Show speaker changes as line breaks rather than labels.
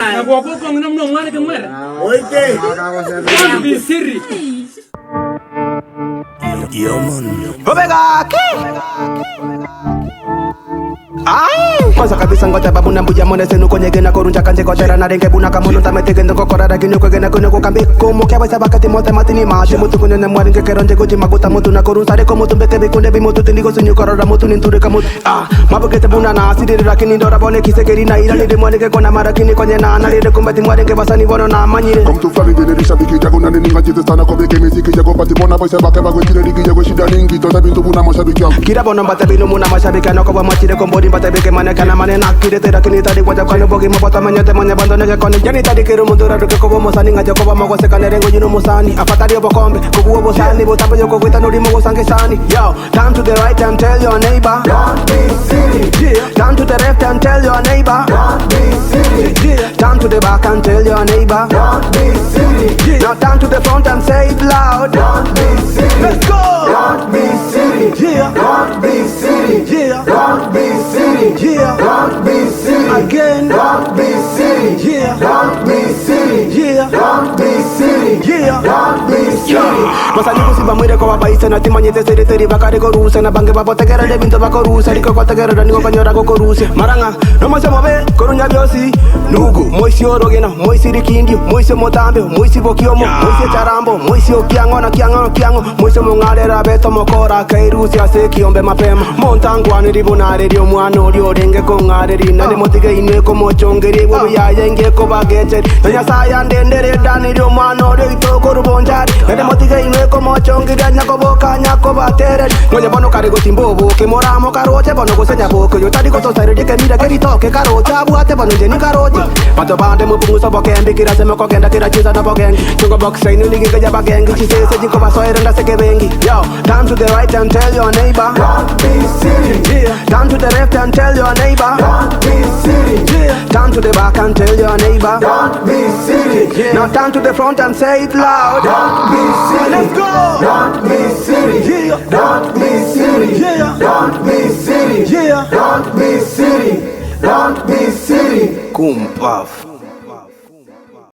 Nakuokoka mna mwana kemwera.
Oite.
Don't be serious.
Yo man. Omega Ai, kwanza kabisa ngoja babu na mbuja mone senu konye gena korunja kanje kotera na renge buna kamono tamete gendo kokora da kinyo kwegena kunyo kukambi kumo kya basa bakati mote matini maashi mutu kunyo ne mwari nge keronje kuji maguta mutu na korun sare ko mutu mbeke bikunde bi mutu tindiko sunyu korora mutu ninture kamutu mabugete buna na asiri rakini ndora bone kisekeri na ira lide mwari nge kona marakini konye na analide kumbati mwari nge basani bono na manyire
come to family generation biki jago na ninga jite sana ko beke miziki jago pati bona boy sebake bagwe tire digi jago shida ningi to bintu buna mashabiki yangu
kira bono mbata bino muna mashabiki anako ba machire kombodi mbata beke mane kana mane nakire tera kini tadi kwa jakano bogi mabota manyete manya bandone ke koni jani tadi kiru mundura duke ko bomo sani ngaje ko bomo se kana rengo jino musani afatari obokombe kubuo bosani botambo yoko kwita nuri mo sange sani yo turn to the right and tell your neighbor don't be silly yeah. Turn to the left and tell your neighbor don't be silly yeah. Turn to the back and tell your neighbor don't be silly yeah. Now turn to the front and say it loud don't be silly let's go don't be silly yeah. Don't be silly yeah. Don't be silly yeah. Don't be silly again don't be silly yeah. Don't be silly yeah. Don't be silly yeah. Don't be silly masani kusimba mwire kwa baisa na timanyete seri teri bakare ko rusa na bange babote kera de binto bakorusa liko kwa tegera dani ko kanyora ko korusa maranga no mose mobe korunya byosi nugu moisi orogena moisi rikindi moisi motambe moisi bokiomo moisi charambo moisi okiango na kiango moisi mungale rabeto mokora kairusi asekiombe mapema montangu niribonare rio mwana rio renge ko ngare rina ne motige ine ko mochongeri bo yayenge ko bagete nya saya ndendere dani rio mwana rio itoko rubonjari ne motige ine ko mochongeri nya ko boka nya ko batere ngonya bono kare go timbobo ke moramo karoche bono go senya boko yo tadi ko to sare de kemira ke ritoke karoche abuate bono jeni karoche pato bande mo pungu so bokembi kira sema ko kenda kira chiza na bogengi chungo box sai nuli ke ja bagengi chisese jiko basoere nda seke bengi yo turn to the right and tell your neighbor don't be silly yeah. Turn to the left and tell your neighbor don't be silly yeah. Turn to the back and tell your neighbor don't be silly yeah. Now turn to the front and say it loud don't be silly let's go don't be silly yeah. Don't be silly yeah. Don't be silly yeah. Don't be silly don't be silly kumpaf